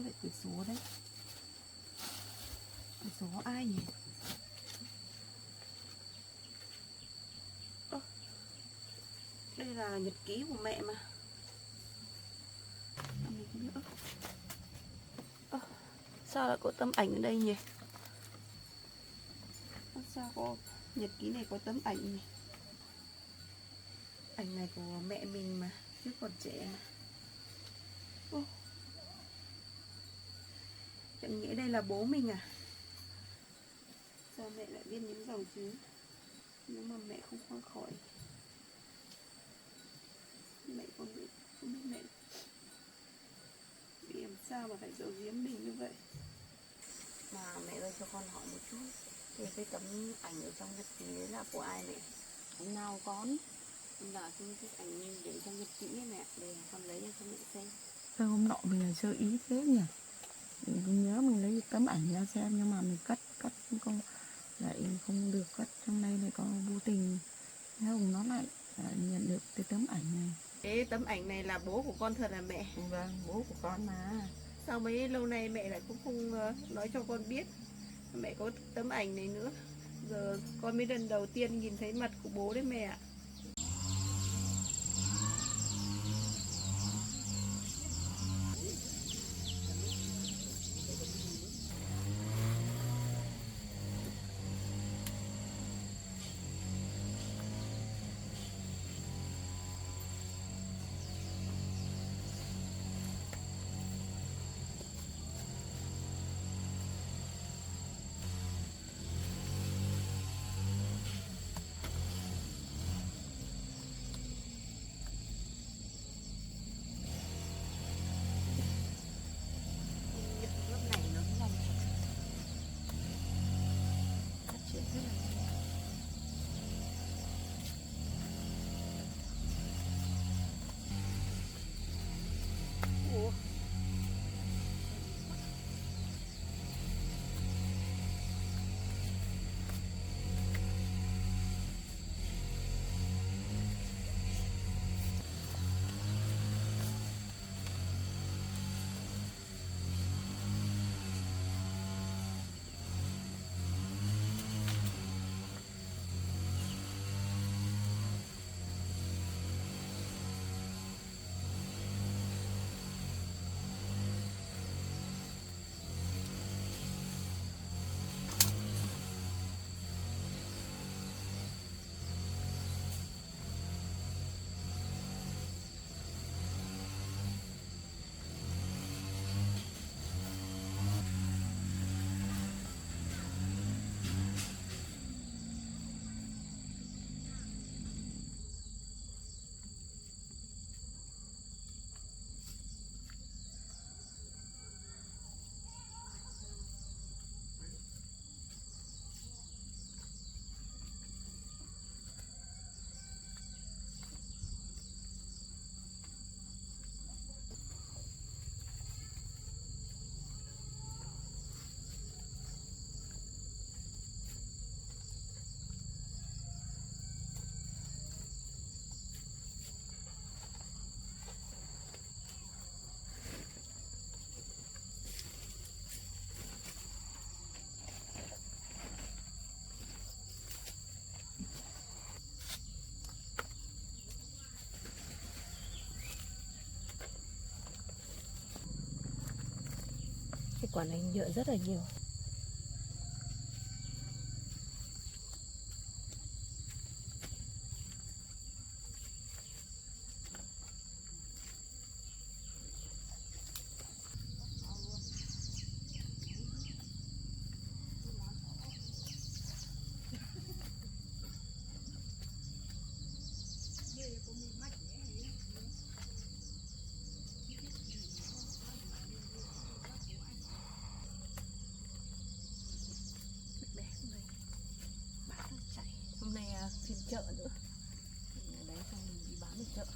có lại quyển số đấy. Quyển số ai nhỉ? Đây là nhật ký của mẹ mà. Sao lại có tấm ảnh ở đây nhỉ? Sao có nhật ký này có tấm ảnh nhỉ? Ảnh này của mẹ mình mà, chứ còn trẻ mà. Chẳng nghĩa đây là bố mình à? Sao mẹ lại viết những dòng chữ nếu mà mẹ không qua khỏi? Mẹ con bị không biết mẹ vì làm sao mà phải giấu giếm mình như vậy. Mà mẹ ơi, cho con hỏi một chút, thì cái tấm ảnh ở trong nhật ký đấy là của ai mẹ? Ảnh nào con? Là cái ảnh để trong nhật ký ấy mẹ, để con lấy cho mẹ xem. Sao hôm nọ mình là sơ ý thế nhỉ? Mình nhớ mình lấy tấm ảnh ra xem nhưng mà mình cất không, lại không được cất, trong đây lại có vô tình thấy Hùng nó lại nhận được cái tấm ảnh này. Cái tấm ảnh này là bố của con thật là mẹ? Vâng, bố của con mà. Sao mấy lâu nay mẹ lại cũng không nói cho con biết mẹ có tấm ảnh này nữa. Giờ con mới lần đầu tiên nhìn thấy mặt của bố đấy mẹ ạ. Cái quả này nhựa rất là nhiều. Hôm nay phiên chợ nữa. Ở đấy xong mình đi bán ở chợ.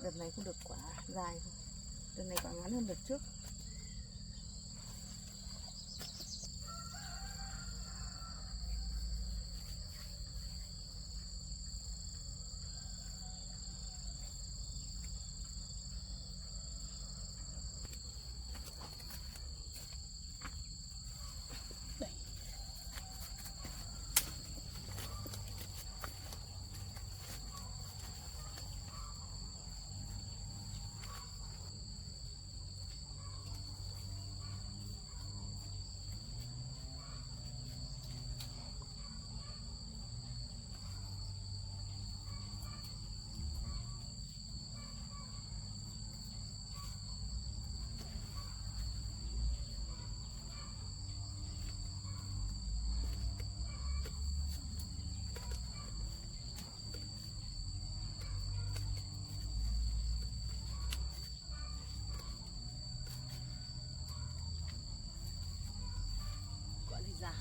đợt này không được quả dài thôi, đợt này quả ngắn hơn đợt trước. Quả gì già.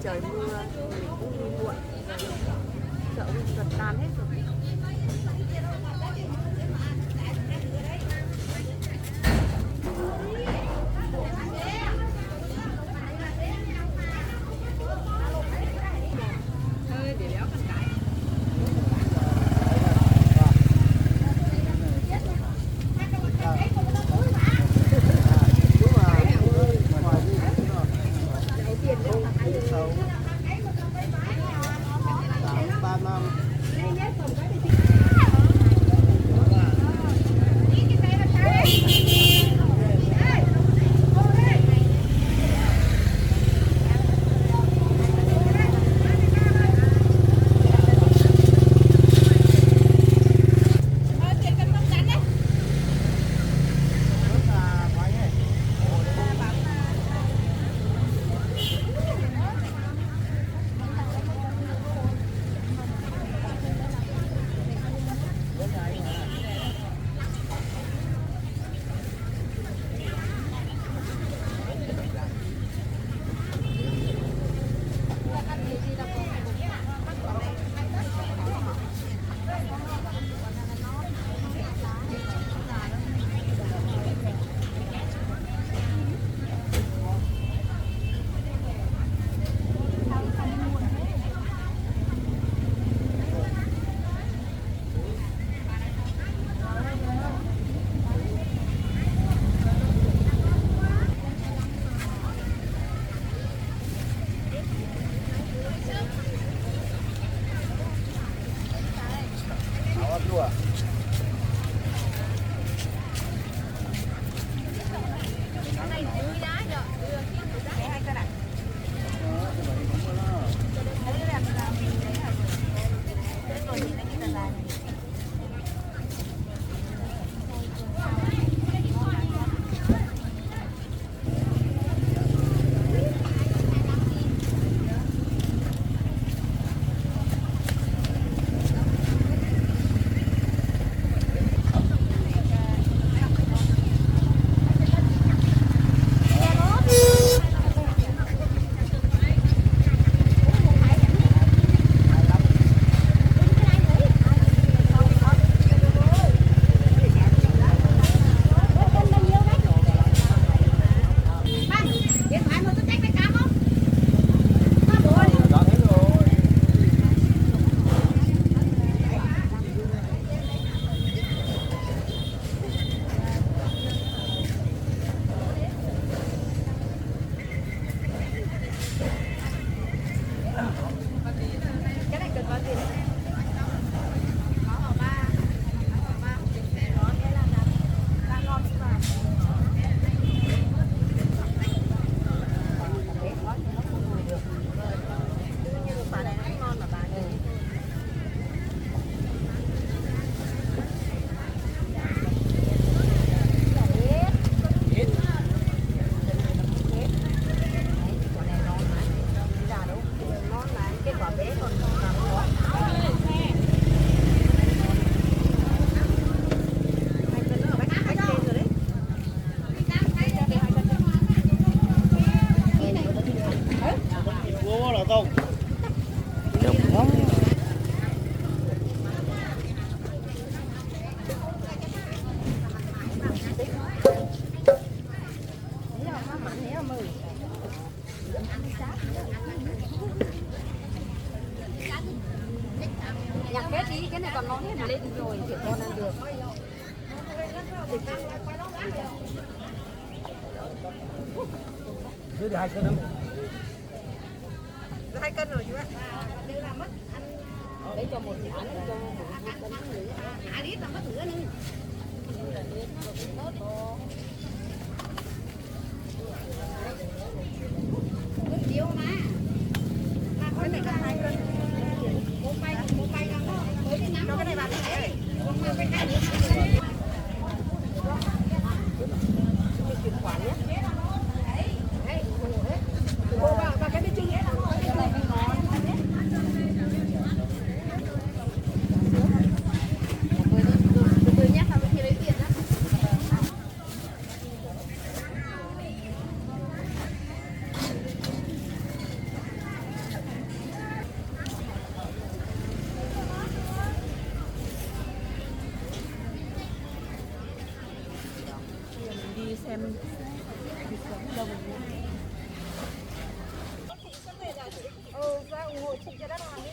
trời mưa mình cũng đi muộn, chợ cũng gần tan hết rồi. Nhặt hết đi, cái này còn ngon hết lên rồi thì con ăn được. Dưới 2 cân không? 2 cân rồi chú ạ. Lấy cho một thả nữa cho một cân nữa. Thả đi tao mất thử nữa. Nhiều mà. Cái này cần 2 cân. Một bay đang mới đi nắm. Cho cái này vào đi mẹ ơi. Chuyển khoản nhé. Và cái bên trên hết. cho đất hoàng đi.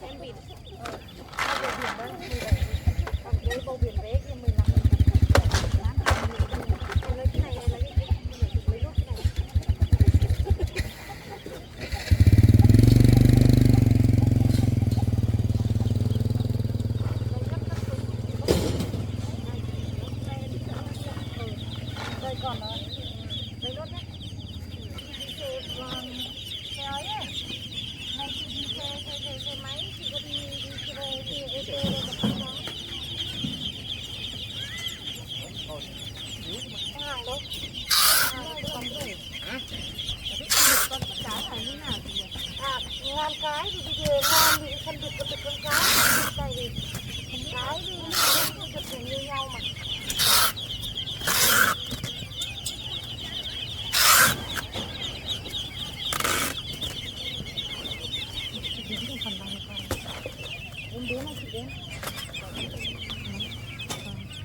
Xem vịt. Bầu biển đó 17. Còn cái bầu biển bé kia 15.000. Lấy cái này lấy cái lấy nốt cái này. Đây còn lấy nốt nhé. Xe ấy ấy. Này chị đi xe máy, chị có đi xe ô tô đâu mà không có. Có hàng đâu? Hàng đâu còn rồi. Con cá phải như nào thì À, ngàn cái thì bây giờ ngon thì phân biệt con cái. Cái thì cái thì nó thật như nhau mà. Em đứa này chị đến.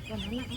Còn nó nặng.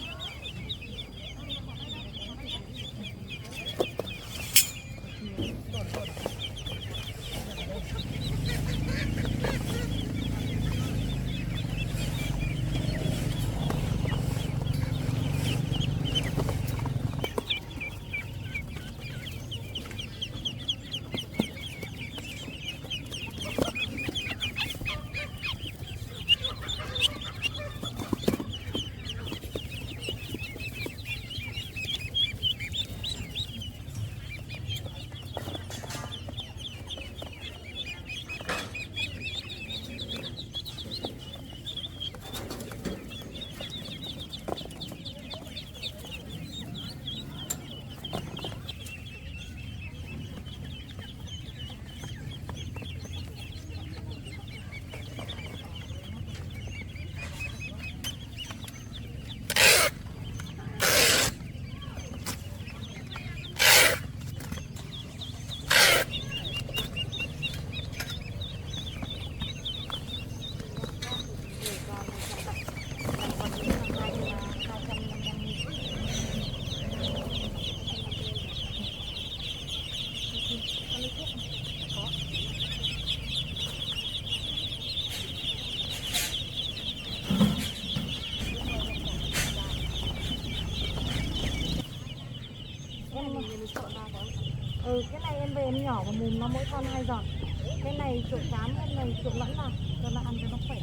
Cái này em về em nhỏ và mùm nó mỗi con 2 giọt. Cái này chuột cám, cái này chuột lẫn vào cho nó ăn cho nó khỏe.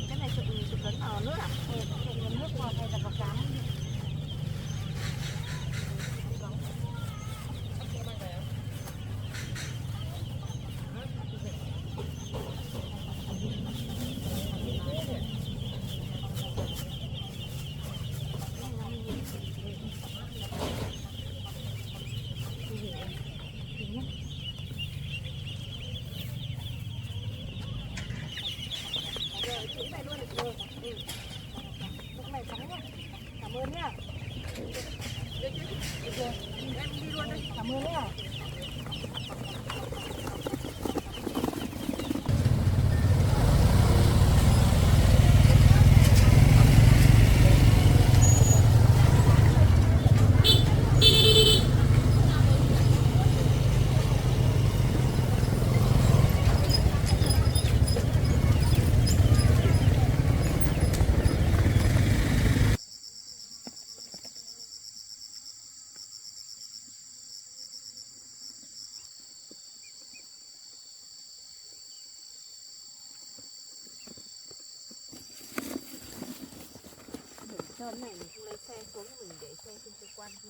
cái này chụp lấn vào nước à? Chuột lẫn nước vào hay là vào cám. Lúc này sóng rồi. Cảm ơn nhá. Em đi luôn đây. Cảm ơn nhá. Trơn này mình không lấy xe xuống, mình để xe trên cơ quan đi.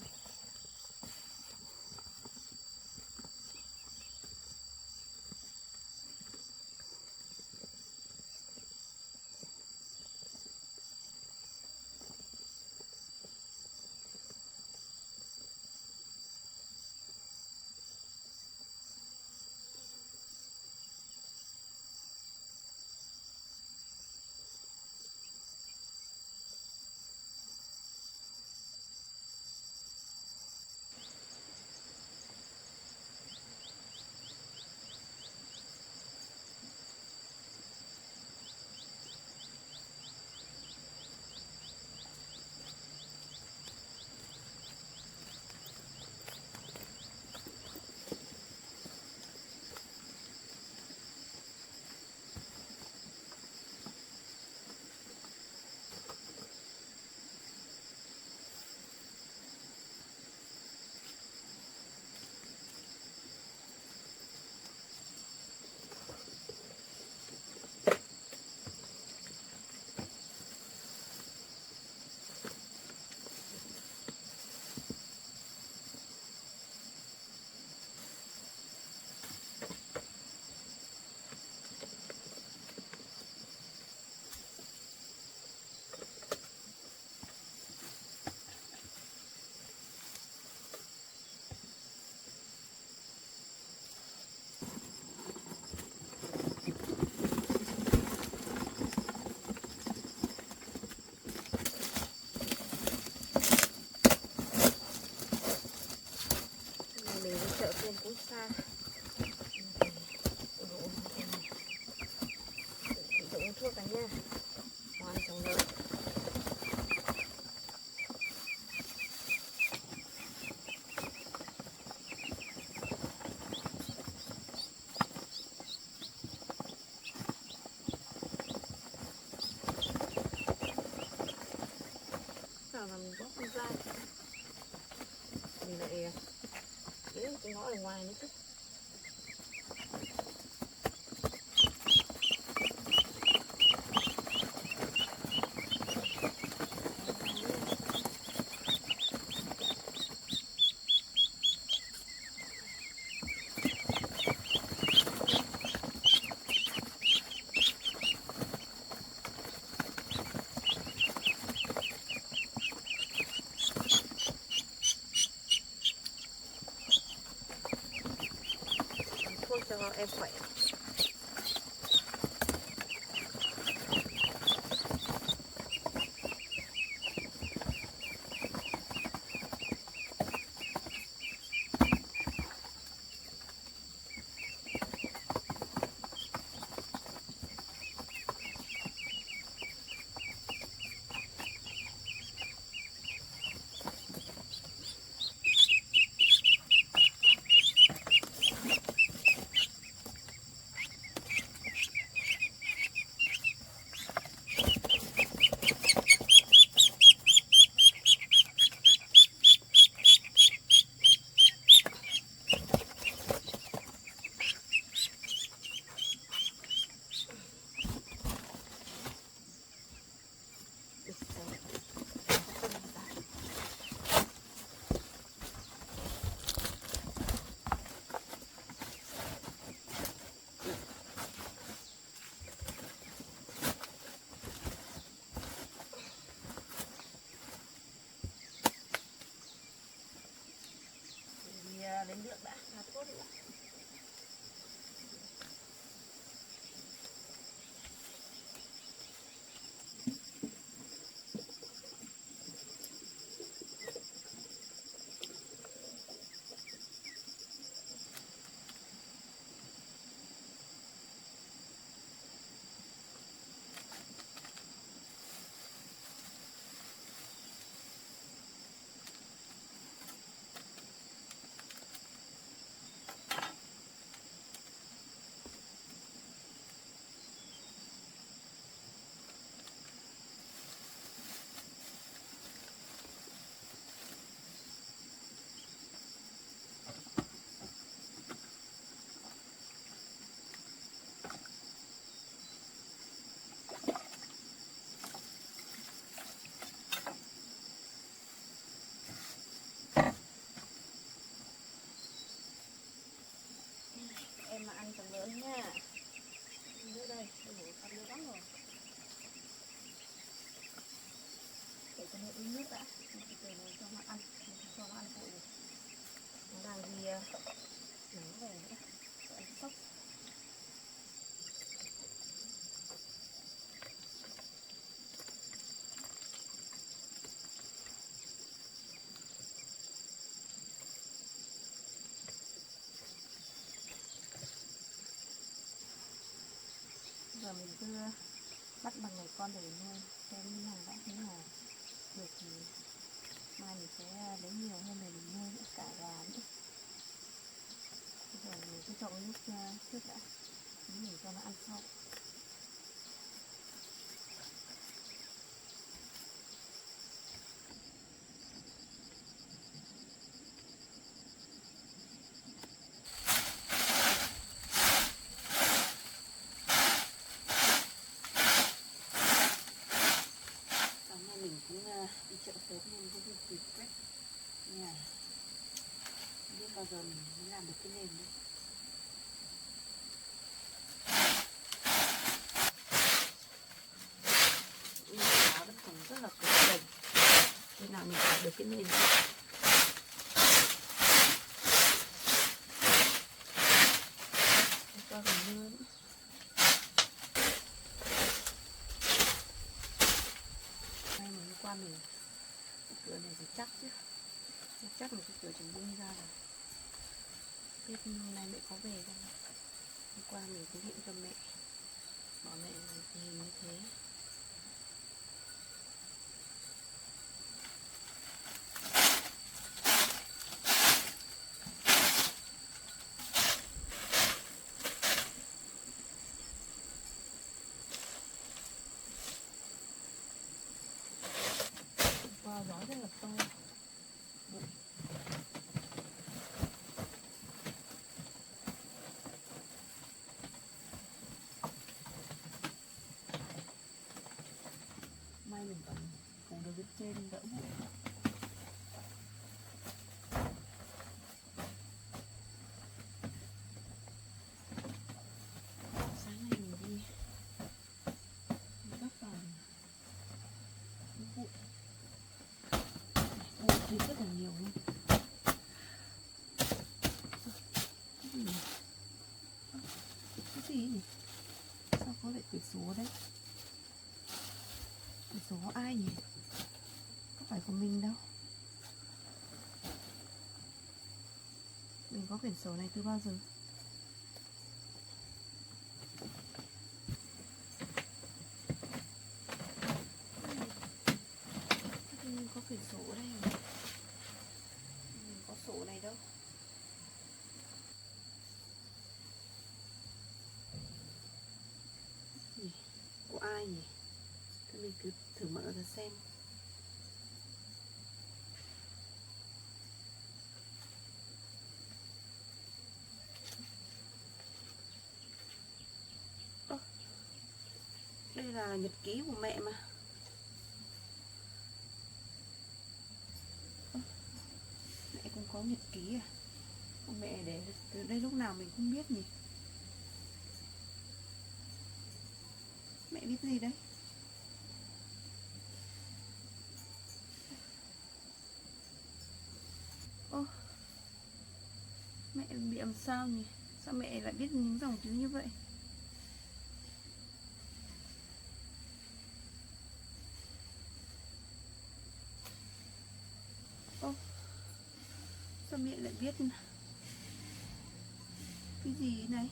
ở ngoài nữa chứ. Thuốc cho em khỏe. Đến nước đã, tốt đi ạ. Em mà ăn chồng lớn nha. Nước đây, đủ ăn nước lắm rồi. Để cho nó uống nước đã. Từ này cho nó ăn, cho nó ăn vội rồi. Nó đang đi nắng về nữa. Ăn sốc. Giờ mình cứ bắt bằng ngày con để nuôi xem như nào đã, thế nào được thì mai mình sẽ lấy nhiều hơn để mình nuôi cả gà nữa. Bây giờ mình cứ cho nước trước đã, mình cho nó ăn sau. Đi chợ sớm nên có việc kịp quét nhà. Không biết bao giờ mình mới làm được cái nền đấy. Những áo vẫn còn rất là cứng đồng. Khi nào mình làm được cái nền đấy. Cho vào mưa nữa. May mà hôm qua mình cửa này phải chắc chứ, chắc một cái cửa chẳng bung ra là biết hôm nay mẹ có về không. Hôm qua mình cũng điện cho mẹ, bảo mẹ là tình hình như thế. Hôm qua gió rất là to. trên đỡ bụi. Sáng nay mình đi gấp vào bụi, bụi thì rất là nhiều luôn. Cái gì nhỉ? Cái gì nhỉ? Sao có lại quyển số đấy? Quyển số ai nhỉ? Có phải của mình đâu. Mình có quyển sổ này từ bao giờ? Mình có quyển sổ ở đây mà. Mình có sổ này đâu. Nhỉ? Của ai nhỉ? Thế mình cứ thử mở ra xem. Đây là nhật ký của mẹ mà. Mẹ cũng có nhật ký à? Mẹ để từ đây lúc nào mình không biết nhỉ? Mẹ viết gì đấy? Ô, mẹ bị làm sao nhỉ? Sao mẹ lại viết những dòng chữ như vậy? Ô, sao mẹ lại viết cái gì này?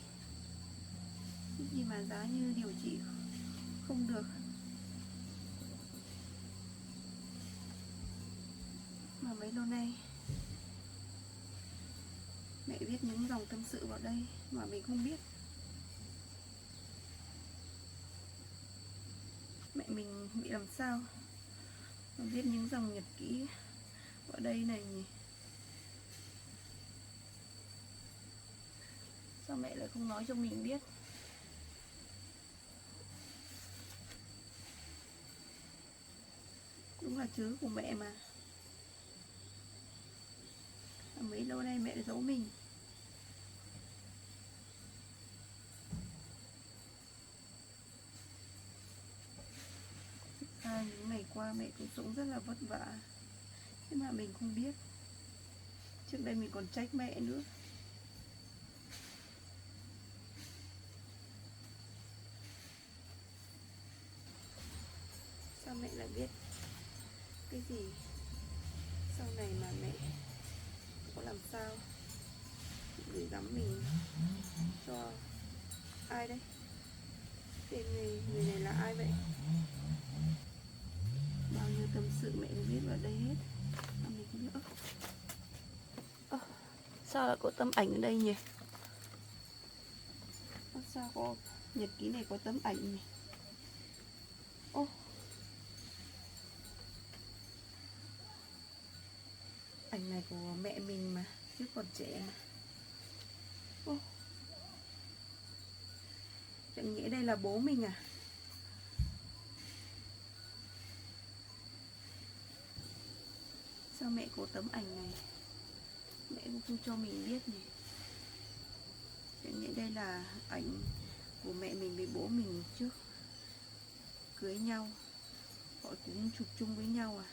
Cái gì mà giá như điều trị không được. Mà mấy lâu nay mẹ viết những dòng tâm sự vào đây mà mình không biết. Mẹ mình bị làm sao mà viết những dòng nhật ký vào đây này nhỉ? Sao mẹ lại không nói cho mình biết? Đúng là chữ của mẹ mà. Mấy lâu nay mẹ giấu mình. Những ngày qua mẹ cũng sống rất là vất vả, thế mà mình không biết. Trước đây mình còn trách mẹ nữa. Sao mẹ lại biết cái gì sau này mà mẹ có làm sao gửi gắm mình cho ai đấy? Tên người này là ai vậy? Bao nhiêu tâm sự mẹ cũng viết vào đây hết mà mình không biết. Sao lại có tấm ảnh ở đây nhỉ? Sao có nhật ký này có tấm ảnh nhỉ? Ô, ảnh này của mẹ mình mà, chứ còn trẻ mà. Ô, chẳng nghĩa đây là bố mình à? Sao mẹ có tấm ảnh này mẹ cũng không cho mình biết nhỉ? Chẳng nghĩa đây là ảnh của mẹ mình với bố mình trước cưới nhau, họ cũng chụp chung với nhau à?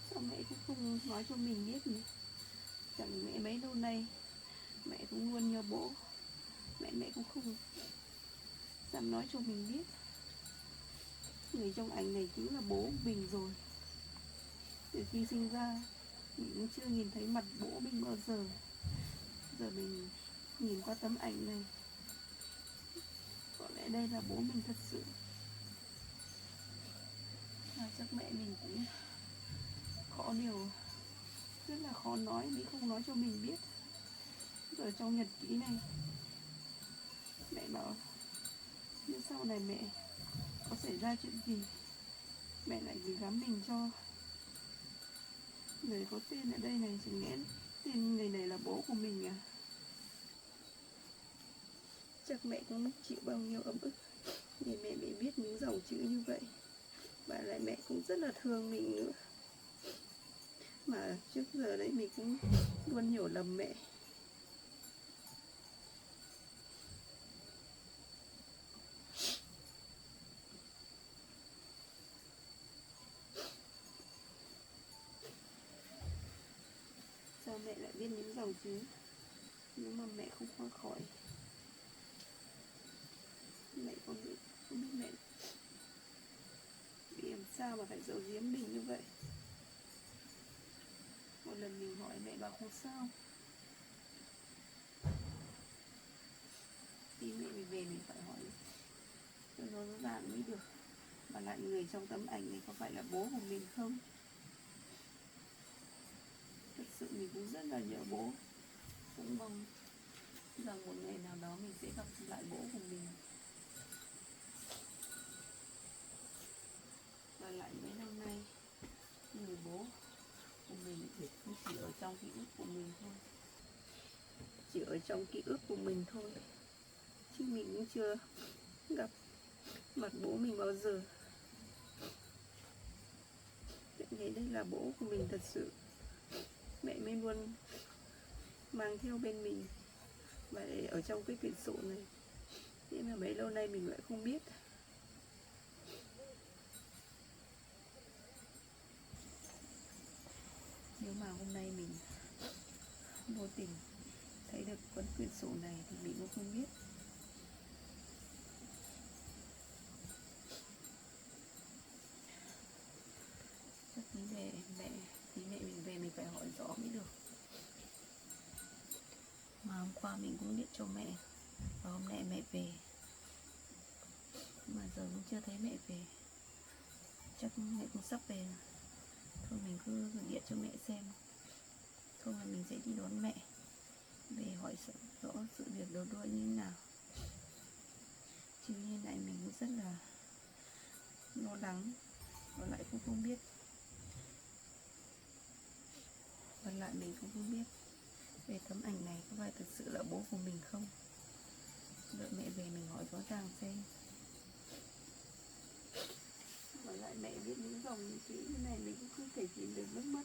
Sao mẹ cũng không nói cho mình biết nhỉ? Chẳng mẹ mấy lâu nay mẹ cũng luôn nhớ bố, mẹ cũng không dám nói cho mình biết. Người trong ảnh này chính là bố mình rồi. Từ khi sinh ra mình cũng chưa nhìn thấy mặt bố mình bao giờ. Giờ mình nhìn qua tấm ảnh này, có lẽ đây là bố mình thật sự. Mà chắc mẹ mình cũng có điều rất là khó nói, mình không nói cho mình biết. Giờ trong nhật ký này mẹ bảo nếu sau này mẹ có xảy ra chuyện gì, mẹ lại gửi gắm mình cho người có tên ở đây này. Chẳng lẽ tên người này là bố của mình à? Chắc mẹ cũng chịu bao nhiêu ấm ức Để mẹ mới biết những dòng chữ như vậy. Và lại mẹ cũng rất là thương mình nữa. Mà trước giờ đấy mình cũng luôn hiểu lầm mẹ. Sao mẹ lại biết những dòng chữ nếu mà mẹ không qua khỏi? Mẹ không biết mẹ vì làm sao mà phải giấu giếm mình như vậy. Một lần mình hỏi mẹ bảo không sao. Khi mẹ mình về mình phải hỏi cho nó rõ ràng mới được. Và lại người trong tấm ảnh này có phải là bố của mình không? Thật sự mình cũng rất là nhớ bố. Cũng mong rằng một ngày nào đó mình sẽ gặp lại bố của mình. Và lại mấy năm nay người bố của mình cũng chỉ ở trong ký ức của mình thôi. Chỉ ở trong ký ức của mình thôi. Chứ mình cũng chưa gặp mặt bố mình bao giờ. Thế đây là bố của mình thật sự. Mẹ mới luôn mang theo bên mình. Và ở trong cái quyển sổ này. Thế mà mấy lâu nay mình lại không biết. Nếu mà hôm nay mình vô tình thấy được cuốn quyển sổ này thì mình cũng không biết. Chắc tí mẹ mình về mình phải hỏi rõ mới được. Mà hôm qua mình cũng điện cho mẹ. Và hôm nay mẹ về. Mà giờ cũng chưa thấy mẹ về. Chắc mẹ cũng sắp về. Thôi mình cứ điện cho mẹ xem. Thôi mà mình sẽ đi đón mẹ. Về hỏi rõ sự việc đầu đuôi như thế nào. Chứ như này mình cũng rất là lo lắng. Và lại cũng không biết. Và lại mình cũng không biết về tấm ảnh này có phải thật sự là bố của mình không. Đợi mẹ về mình hỏi rõ ràng xem. Và lại mẹ viết những dòng chữ như này mình cũng không thể kìm được nước mắt.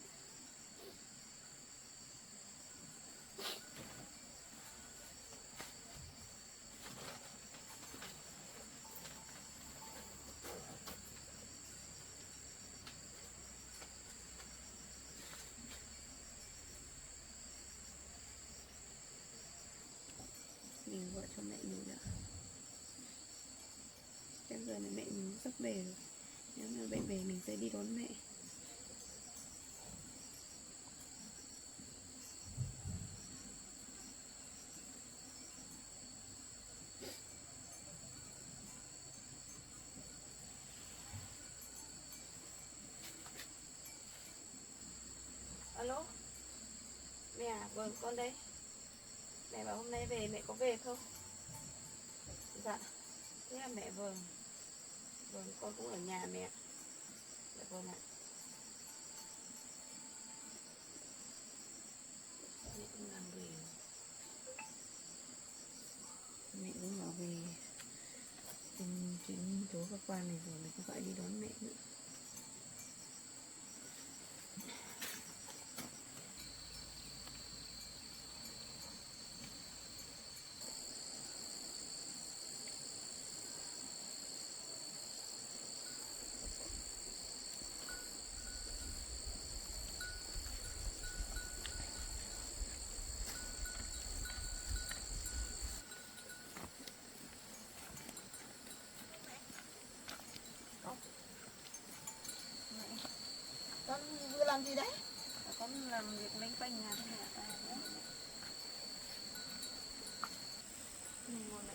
Mình gọi cho mẹ mình đã. Chắc giờ là mẹ mình sắp về rồi. Nếu mà mẹ về mình sẽ đi đón mẹ. Alo. Mẹ à, vâng con đây. Mẹ bảo hôm nay về, mẹ có về không? Dạ. Thế là mẹ vâng. Vâng, con cũng ở nhà mẹ. Dạ vâng ạ. Mẹ cũng làm về. Mẹ cũng bảo về chuyến tối cơ quan này rồi, mình cũng phải đi đón mẹ nữa. Con vừa làm gì đấy? Con làm việc loanh quanh nhà thôi mẹ. Ngồi mẹ.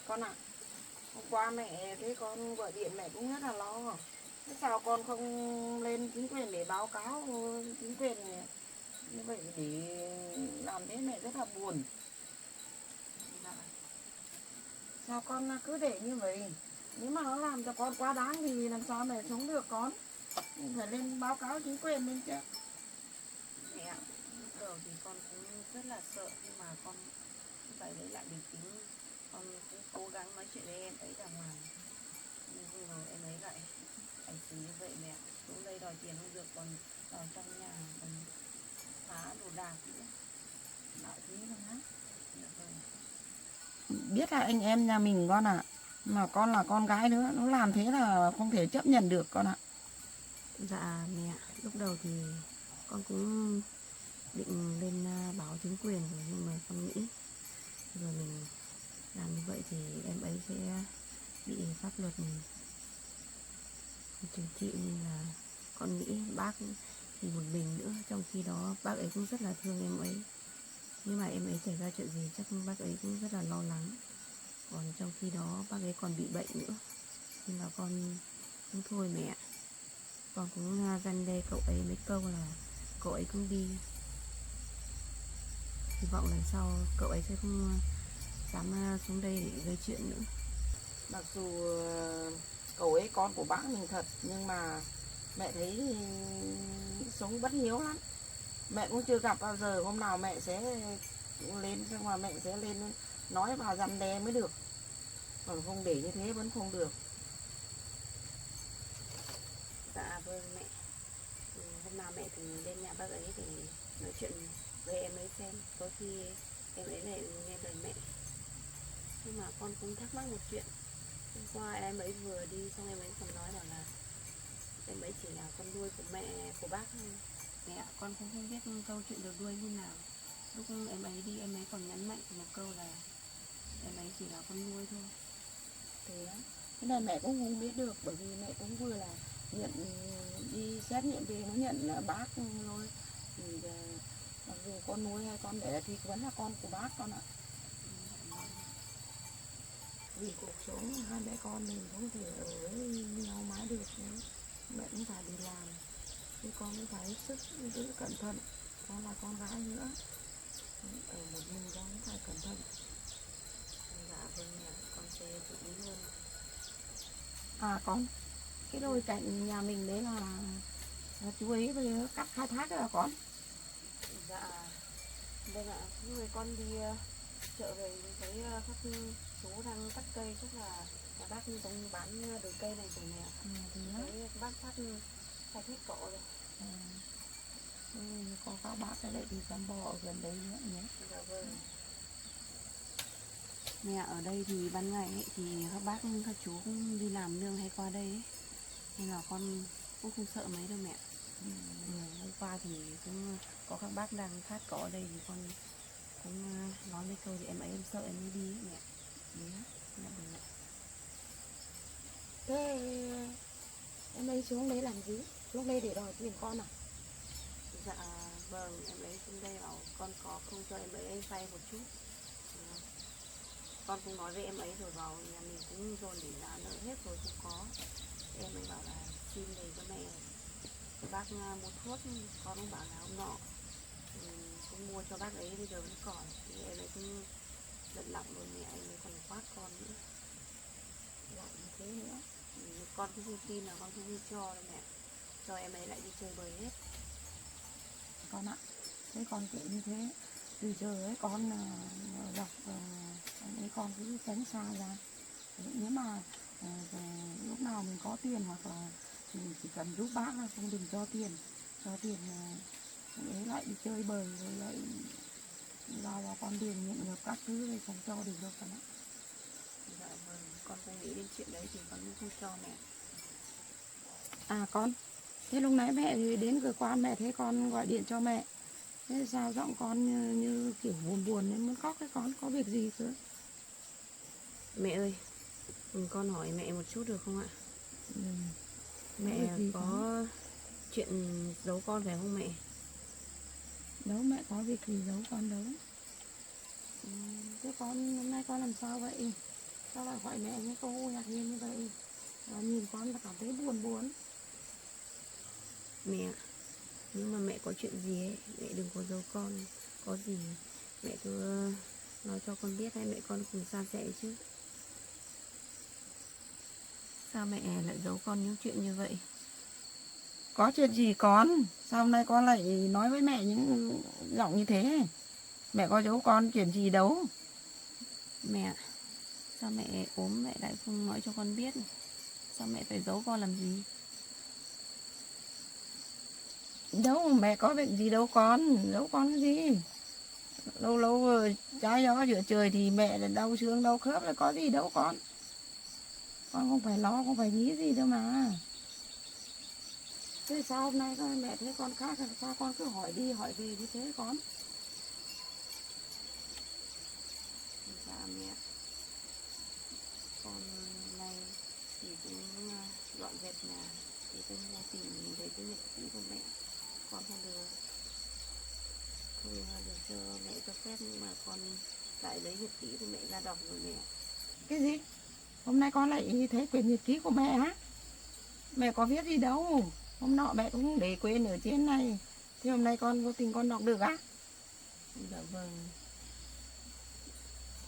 Con ạ, hôm qua mẹ thấy con gọi điện mẹ cũng rất là lo. Thế sao con không lên chính quyền để báo cáo chính quyền như vậy để làm thế mẹ rất là buồn. Sao con cứ để như vậy? Nếu mà nó làm cho con quá đáng thì làm sao mẹ sống được con? Mình phải lên báo cáo chính quyền lên chứ. Mẹ ạ, lúc đầu thì con cũng rất là sợ nhưng mà con phải lấy lại bình tĩnh. con cũng cố gắng nói chuyện với em ấy đàng hoàng, nhưng không ngờ em ấy lại hành xử như vậy mẹ. Xuống đây đòi tiền không được, còn vào trong nhà còn phá đồ đạc nữa. Bảo thế thôi á. Dạ vâng. Biết là anh em nhà mình con ạ. Mà con là con gái nữa, nó làm thế là không thể chấp nhận được con ạ. Dạ mẹ, lúc đầu thì con cũng định lên báo chính quyền rồi, nhưng mà con nghĩ rồi mình làm như vậy thì em ấy sẽ bị pháp luật trừng trị, nên là con nghĩ bác thì một mình nữa, trong khi đó bác ấy cũng rất là thương em ấy. Nhưng mà em ấy xảy ra chuyện gì chắc bác ấy cũng rất là lo lắng. Còn trong khi đó bác ấy còn bị bệnh nữa, nên là con cũng thôi mẹ. Con cũng răn đe cậu ấy mấy câu là cậu ấy cũng đi. Hy vọng lần sau cậu ấy sẽ không dám xuống đây để gây chuyện nữa. Mặc dù cậu ấy con của bác mình thật, nhưng mà mẹ thấy sống bất hiếu lắm. Mẹ cũng chưa gặp bao giờ. Hôm nào mẹ sẽ lên, xong mà mẹ sẽ lên nói và răn đe mới được. Còn không để như thế vẫn không được. Dạ vâng mẹ. Hôm nào mẹ thử lên nhà bác ấy để nói chuyện với em ấy xem, có khi em ấy lại nghe lời mẹ. Nhưng mà con cũng thắc mắc một chuyện. Hôm qua em ấy vừa đi xong em ấy còn nói bảo là em ấy chỉ là con nuôi của mẹ của bác thôi. Mẹ, con cũng không biết câu chuyện được nuôi như nào. Lúc em ấy đi em ấy còn nhấn mạnh một câu là em ấy chỉ là con nuôi thôi. Thế á. Thế này mẹ cũng không biết được, bởi vì mẹ cũng vừa là nhận đi xét nghiệm thì nó nhận là bác thôi. Thì mặc dù con nuôi hay con đẻ thì vẫn là con của bác con ạ. Vì cuộc sống hai mẹ con mình không thể ở với nhau mãi được nữa. Mẹ cũng phải đi làm, thì con cũng phải hết sức giữ cẩn thận. Con là con gái nữa, ở một mình con cũng phải cẩn thận. Dạ vâng mẹ, con sẽ chú ý hơn. À con, cái đồi cạnh nhà mình đấy là chú ấy bây giờ cắt khai thác rồi à con? Dạ vâng ạ, nhưng mà con đi chợ về thấy các chú đang cắt cây, chắc là nhà bác cũng bán đồi cây này rồi nè. Thì đó. Thấy bác phát sạch hết cỏ rồi. Có các bác ở đây thì dám bò ở gần đây nữa nhé. Dạ vâng. Mẹ, ở đây thì ban ngày ấy, thì các bác các chú cũng đi làm nương hay qua đây ấy. Nên là con cũng không sợ mấy đâu mẹ. Hôm qua thì cũng có các bác đang phát cỏ ở đây thì con cũng nói mấy câu thì em ấy em sợ em mới đi ấy, mẹ. Đấy á, dạ vâng ạ. Thế em ấy xuống đấy làm gì? Xuống đây để đòi tiền con à? Dạ vâng, em ấy xuống đây bảo con có không cho em ấy vay một chút. Con cũng nói với em ấy rồi, bảo nhà mình cũng dồn để trả nợ hết rồi không có. Em ấy bảo là xin về cho mẹ bác mua thuốc. Con cũng bảo là hôm nọ cũng mua cho bác ấy, bây giờ vẫn còn. Thì em ấy cũng giận lặng rồi, mẹ em ấy còn quát con nữa. Lại như thế nữa. Con cũng không tin là con cũng không cho đâu mẹ, cho em ấy lại đi chơi bời hết. Con ạ, thế con kể như thế, từ giờ ấy con gặp anh ấy con cứ tránh xa ra. Nếu mà lúc nào mình có tiền hoặc là mình chỉ cần giúp bác là không, đừng cho tiền anh ấy lại đi chơi bời rồi lại vào con đường nghiện ngập các thứ thì không cho được đâu con ạ. Dạ vâng, con không nghĩ đến chuyện đấy thì con cũng không cho mẹ. À con, thế lúc nãy mẹ thì đến cơ quan mẹ thấy con gọi điện cho mẹ. Thế sao giọng con như kiểu buồn buồn nên muốn khóc cái con, có việc gì cơ? Mẹ ơi, con hỏi mẹ một chút được không ạ? Ừ. Mẹ có chuyện giấu con phải không mẹ? Đâu, mẹ có việc gì giấu con đâu. Thế con hôm nay con làm sao vậy? Sao lại gọi mẹ những câu ngạc nhiên như vậy? Nhìn con là cảm thấy buồn buồn. Mẹ, nếu mà mẹ có chuyện gì ấy, mẹ đừng có giấu con. Có gì mẹ cứ nói cho con biết, hay mẹ con cùng san sẻ chứ. Sao mẹ lại giấu con những chuyện như vậy? Có chuyện gì con? Sao hôm nay con lại nói với mẹ những giọng như thế? Mẹ có giấu con chuyện gì đâu. Mẹ, Sao mẹ ốm mẹ lại không nói cho con biết? Sao mẹ phải giấu con làm gì? Đâu mẹ có bệnh gì đâu con, giấu con cái gì. Lâu lâu trái gió giữa trời thì mẹ là đau xương đau khớp là có gì đâu con. Con không phải lo, không phải nghĩ gì đâu mà. Thế sao hôm nay mẹ thấy con khác, sao con cứ hỏi đi hỏi về như thế con? Dạ mẹ, con nay thì cũng dọn dẹp nhà thì tôi vô tình nhìn thấy cái nhật ký của mẹ. Con không được thôi được cho mẹ cho phép, nhưng mà con lại lấy nhật ký của mẹ ra đọc rồi mẹ. Cái gì? Hôm nay con lại thấy quyển nhật ký của mẹ á? Mẹ có viết gì đâu. Hôm nọ mẹ cũng để quên ở trên này. Thế hôm nay con vô tình con đọc được á? Dạ vâng,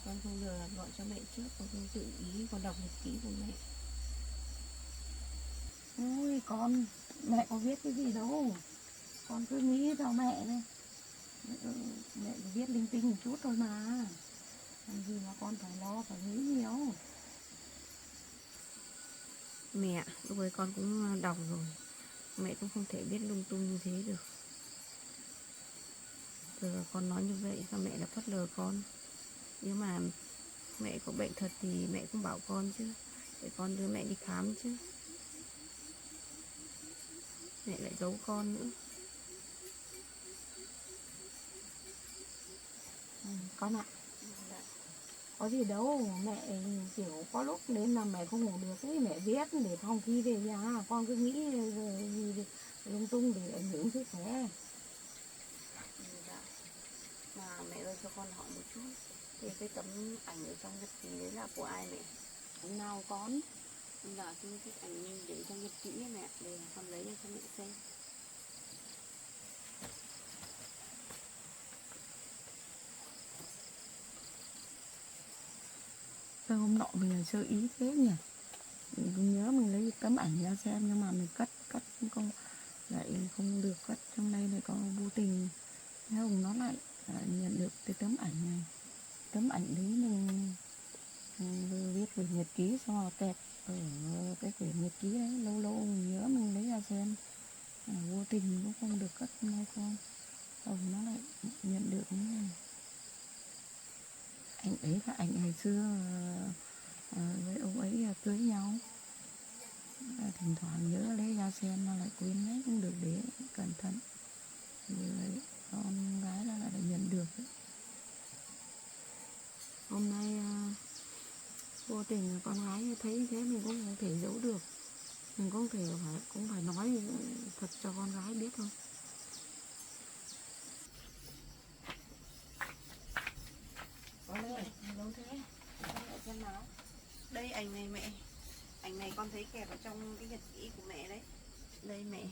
con không ngờ là gọi cho mẹ trước, con không tự ý con đọc nhật ký của mẹ. Ôi con, mẹ có viết cái gì đâu. Con cứ nghĩ cho mẹ này. Mẹ chỉ viết linh tinh một chút thôi mà. Làm gì mà con phải lo, phải nghĩ nhiều. Mẹ, lúc ấy con cũng đọc rồi, mẹ cũng không thể biết lung tung như thế được. Giờ con nói như vậy sao mẹ đã phớt lờ con? Nếu mà mẹ có bệnh thật thì mẹ cũng bảo con chứ, để con đưa mẹ đi khám chứ. Mẹ lại giấu con nữa. Con ạ, có gì đâu, mẹ kiểu có lúc đến là mẹ không ngủ được ấy, mẹ viết để phòng khi về nhà, con cứ nghĩ gì lung tung để ảnh hưởng sức khỏe. Dạ. Mà mẹ ơi cho con hỏi một chút, thì cái tấm ảnh ở trong nhật ký đấy là của ai mẹ? Ảnh nào con? Là cái ảnh để trong nhật ký ấy mẹ, để con lấy ra cho mẹ xem. Sao hôm nọ mình là sơ ý thế nhỉ? Mình cũng nhớ mình lấy tấm ảnh ra xem, nhưng mà mình cất không, lại không được cất. Trong đây lại có vô tình thấy Hùng nó lại nhận được cái tấm ảnh này. Tấm ảnh đấy mình vừa viết quyển nhật ký xong rồi kẹp ở cái quyển nhật ký đấy. Lâu lâu mình nhớ mình lấy ra xem, vô tình cũng không được cất ngay con. Hùng nó lại nhận được cái này. Ảnh ấy là ảnh ngày xưa với ông ấy cưới nhau. Thỉnh thoảng nhớ lấy ra xem mà lại quên hết, không được để cẩn thận. Rồi con gái là lại nhận được ấy. Hôm nay vô tình con gái thấy thế mình cũng không thể giấu được, mình cũng phải nói thật cho con gái biết thôi. Con ơi, lâu thế, con lại xem nào. Đây ảnh này mẹ, ảnh này con thấy kẹp ở trong cái nhật ký của mẹ đấy. Đây mẹ.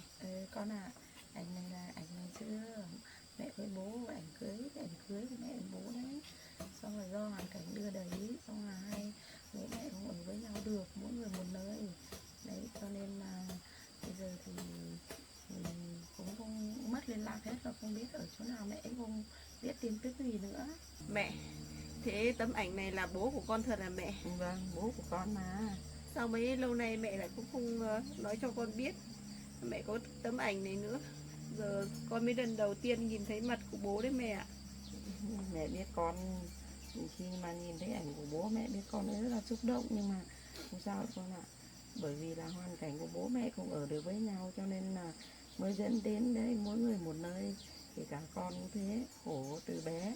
Con à, ảnh này là ảnh ngày xưa mẹ với bố ảnh cưới của mẹ với bố đấy. Xong rồi do hoàn cảnh đưa đẩy, xong là hai bố mẹ không ở với nhau được, mỗi người một nơi đấy, cho nên là bây giờ thì cũng không mất liên lạc hết, và không biết ở chỗ nào, mẹ không biết tin tức gì nữa. Mẹ, thế tấm ảnh này là bố của con thật à mẹ? Vâng, bố của con mà. Sao mấy lâu nay mẹ lại cũng không nói cho con biết mẹ có tấm ảnh này nữa? Giờ con mới lần đầu tiên nhìn thấy mặt của bố đấy mẹ ạ. Mẹ biết con, khi mà nhìn thấy ảnh của bố mẹ biết con rất là xúc động, nhưng mà không sao con ạ. Bởi vì là hoàn cảnh của bố mẹ không ở được với nhau, cho nên là mới dẫn đến đấy, mỗi người một nơi. Kể cả con cũng thế, khổ từ bé.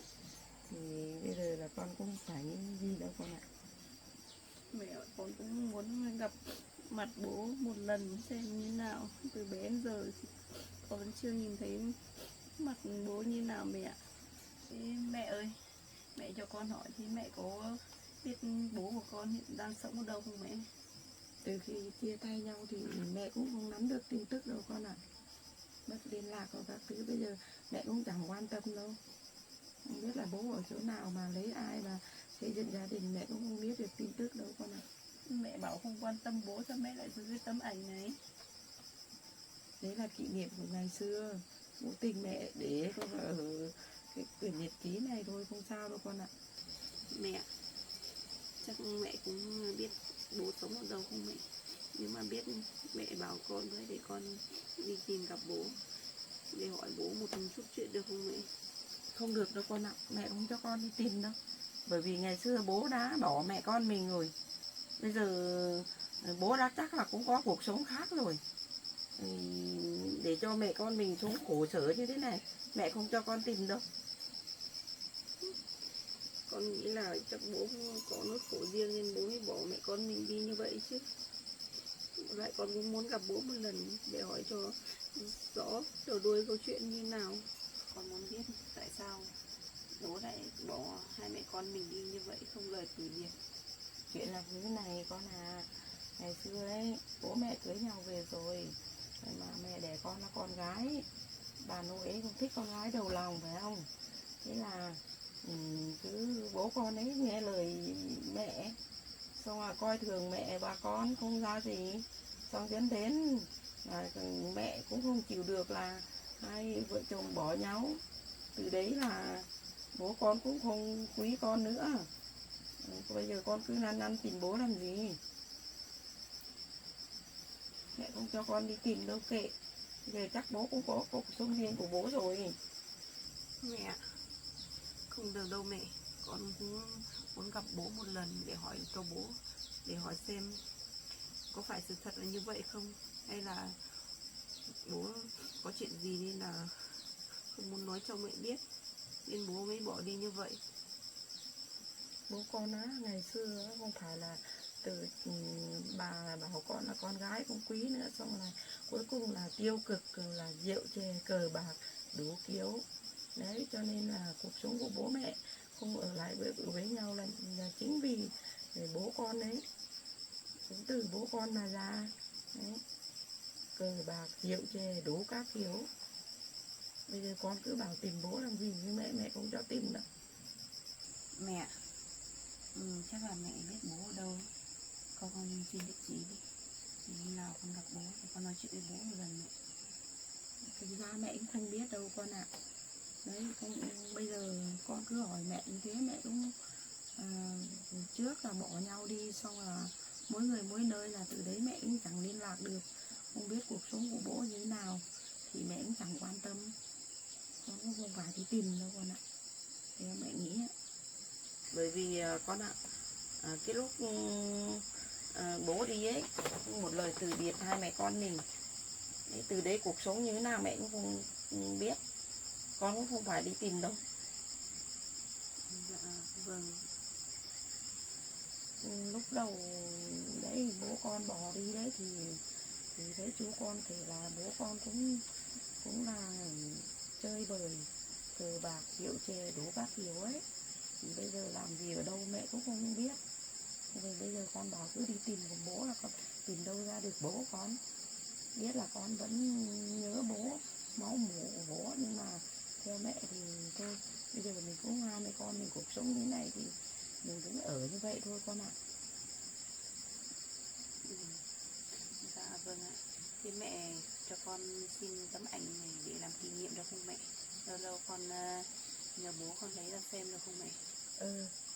Thì bây giờ là con cũng phải gì đâu con ạ. Mẹ ơi, con cũng muốn gặp mặt bố một lần xem như nào. Từ bé đến giờ thì con vẫn chưa nhìn thấy mặt bố như nào mẹ ạ. Thế mẹ ơi, mẹ cho con hỏi thì mẹ có biết bố của con hiện đang sống ở đâu không mẹ? Từ khi chia tay nhau thì mẹ cũng không nắm được tin tức đâu con ạ. Mất liên lạc và các thứ, bây giờ mẹ cũng chẳng quan tâm đâu. Không biết là bố ở chỗ nào mà lấy ai mà xây dựng gia đình, mẹ cũng không biết được tin tức đâu con ạ. Mẹ bảo không quan tâm bố, sao mẹ lại giữ cái tấm ảnh này? Đấy là kỷ niệm của ngày xưa, bố tình mẹ để con ở cái quyển nhật ký này thôi, không sao đâu con ạ. Mẹ, chắc mẹ cũng biết bố sống ở đâu không mẹ, nhưng mà biết mẹ bảo con với để con đi tìm gặp bố để hỏi bố một chút chuyện được không mẹ? Không được đâu con ạ, mẹ không cho con đi tìm đâu. Bởi vì ngày xưa bố đã bỏ mẹ con mình rồi. Bây giờ bố đã chắc là cũng có cuộc sống khác rồi. Để cho mẹ con mình xuống khổ sở như thế này, mẹ không cho con tìm đâu. Con nghĩ là chắc bố có nỗi khổ riêng nên bố mới bỏ mẹ con mình đi như vậy chứ. Lại con cũng muốn gặp bố một lần để hỏi cho rõ đầu đuôi câu chuyện như nào. Con muốn biết tại sao bố lại bỏ hai mẹ con mình đi như vậy, không lời từ biệt. Chuyện là như thế này con à, ngày xưa đấy bố mẹ cưới nhau về rồi, mà mẹ đẻ con là con gái, bà nội ấy không thích con gái đầu lòng phải không? Thế là cứ bố con ấy nghe lời mẹ, xong là coi thường mẹ và con không ra gì, xong dẫn đến là mẹ cũng không chịu được là hai vợ chồng bỏ nhau. Từ đấy là bố con cũng không quý con nữa. Bây giờ con cứ lăn năn tìm bố làm gì? Mẹ không cho con đi tìm đâu kệ. Giờ chắc bố cũng có cuộc sống riêng của bố rồi. Mẹ, không được đâu mẹ. Con cũng muốn gặp bố một lần để hỏi cho bố, để hỏi xem có phải sự thật là như vậy không, hay là bố có chuyện gì nên là không muốn nói cho mẹ biết nên bố mới bỏ đi như vậy. Bố con á, ngày xưa á, không phải là từ bà bảo con là con gái không quý nữa, xong là cuối cùng là tiêu cực, là rượu chè cờ bạc đủ kiểu. Đấy cho nên là cuộc sống của bố mẹ không ở lại với nhau là chính vì bố con đấy, cũng từ bố con mà ra. Đấy, cờ bạc rượu chè đủ các kiểu. Bây giờ con cứ bảo tìm bố làm gì, nhưng mẹ không cho tìm đâu. Mẹ, chắc là mẹ biết bố ở đâu. Con xin địa chỉ đi. Thì hôm nào con gặp bố thì con nói chuyện với bố một lần mẹ. Thực ra mẹ cũng không biết đâu con ạ. Đấy, bây giờ con cứ hỏi mẹ như thế, mẹ cũng trước là bỏ nhau đi, xong là mỗi người mỗi nơi, là từ đấy mẹ cũng chẳng liên lạc được, không biết cuộc sống của bố như thế nào, thì mẹ cũng chẳng quan tâm. Con cũng không phải đi tìm đâu con ạ. Thế mẹ nghĩ ạ. Bởi vì con ạ, cái lúc bố đi ấy, một lời từ biệt hai mẹ con mình. Đấy, từ đấy cuộc sống như thế nào mẹ cũng không biết, con cũng không phải đi tìm đâu. Dạ vâng. Lúc đầu đấy bố con bỏ đi đấy thì đấy chú con kể là bố con cũng là chơi bời cờ bạc rượu chè đủ các kiểu ấy. Thì bây giờ làm gì ở đâu mẹ cũng không biết. Rồi bây giờ con bảo cứ đi tìm của bố, là con tìm đâu ra được bố con. Biết là con vẫn nhớ bố, máu mủ của bố, nhưng mà theo mẹ thì thôi, bây giờ mình cũng hai mẹ con mình cuộc sống như thế này thì mình cũng ở như vậy thôi con ạ. Dạ vâng ạ. Thế mẹ cho con xin tấm ảnh này để làm kỷ niệm được không mẹ? Lâu lâu con nhờ bố con lấy ra xem được không mẹ?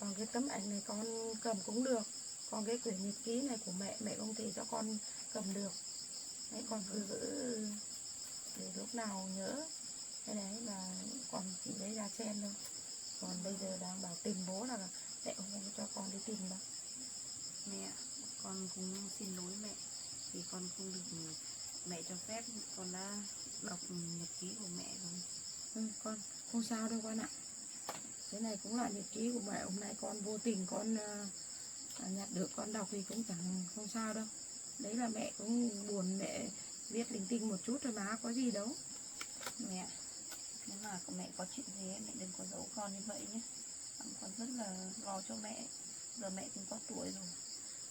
Còn cái tấm ảnh này con cầm cũng được. Còn cái quyển nhật ký này của mẹ không thể cho con cầm được. Đấy, con cứ giữ để lúc nào nhớ. Cái đấy là con chỉ lấy ra xem thôi. Còn bây giờ đang bảo tìm bố là mẹ không cho con đi tìm đâu. Mẹ, con cũng xin lỗi mẹ vì con không được mẹ cho phép. Con đã đọc nhật ký của mẹ rồi. Con không sao đâu con ạ. Cái này cũng là nhật ký của mẹ. Hôm nay con vô tình con nhặt được con đọc thì cũng chẳng không sao đâu. Đấy là mẹ cũng buồn, mẹ viết linh tinh một chút thôi mà, có gì đâu. Mẹ, nếu mà mẹ có chuyện gì mẹ đừng có giấu con như vậy nhé. Con rất là lo cho mẹ. Giờ mẹ cũng có tuổi rồi,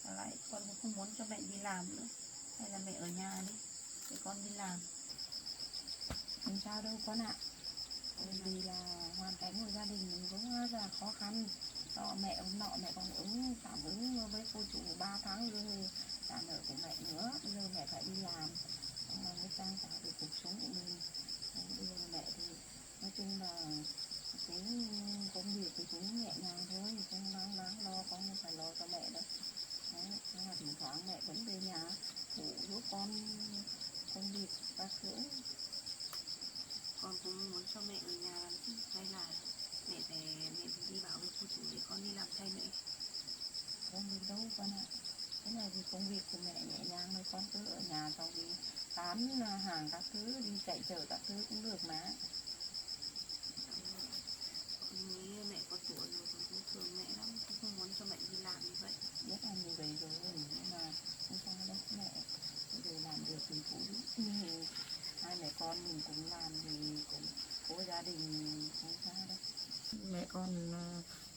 và lại con cũng không muốn cho mẹ đi làm nữa. Hay là mẹ ở nhà đi để con đi làm. Không sao đâu con ạ. Vì là hoàn cảnh của gia đình mình cũng rất là khó khăn. Đó, mẹ hôm nọ mẹ còn tạm ứng với cô chủ 3 tháng lương trả nợ của mẹ nữa. Bây giờ mẹ phải đi làm mà mới trang trải được cuộc sống của mình. Bây giờ mẹ thì nói chung là cái công việc thì cũng nhẹ nhàng thôi, không mang máng lo, con không phải lo cho mẹ đâu. Đấy, ngày một tháng mẹ vẫn về nhà phụ giúp con công việc các thứ. Con cũng muốn cho mẹ ở nhà làm chứ, hay là mẹ phải đi bảo với cô chủ để con đi làm thay mẹ. Không biết đâu con ạ. Cái này thì công việc của mẹ nhẹ nhàng thôi, con cứ ở nhà xong đi bán hàng các thứ, đi chạy chợ các thứ cũng được mà. Con nghĩ mẹ có tuổi rồi, con cũng thương mẹ lắm, con không muốn cho mẹ đi làm như vậy. Biết là như vậy rồi, nhưng mà không sao đâu mẹ. Bây giờ làm được thì phụ giúp. Hai mẹ con mình cũng làm thì cũng có gia đình không sao đâu. Mẹ con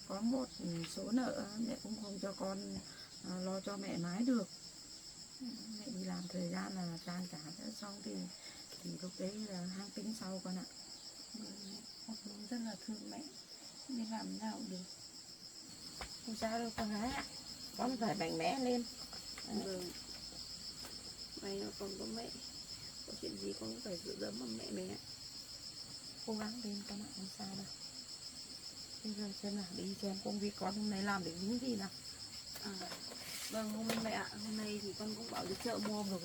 có một số nợ, mẹ cũng không cho con lo cho mẹ mãi được. Mẹ đi làm thời gian là trang trả xong thì lúc đấy là hang tính sau con ạ. Con cũng rất là thương mẹ, đi làm nào được. Không sao đâu con gái ạ, con phải mạnh mẽ lên. Vâng, may mà con có mẹ, có chuyện gì con cũng phải dựa dẫm vào mẹ mình ạ. Cố gắng lên con ạ, không sao đâu. Bây giờ xem nào, đi xem công việc con hôm nay làm được những gì nào. Vâng, mẹ ạ, hôm nay thì con cũng bảo đi chợ mua được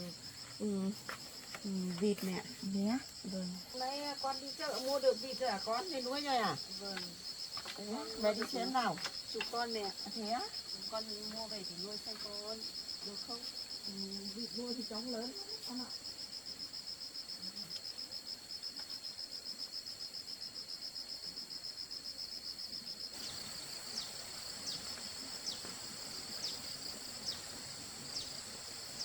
vịt mẹ ạ. Nhé. Vâng. Hôm nay con đi chợ mua được vịt rồi à con, đi nuôi rồi à? Vâng. Mẹ đi xem nào. Chúc con mẹ. Thế á? Con mua về thì nuôi xem con được không? Vịt nuôi thì trống lớn con ạ.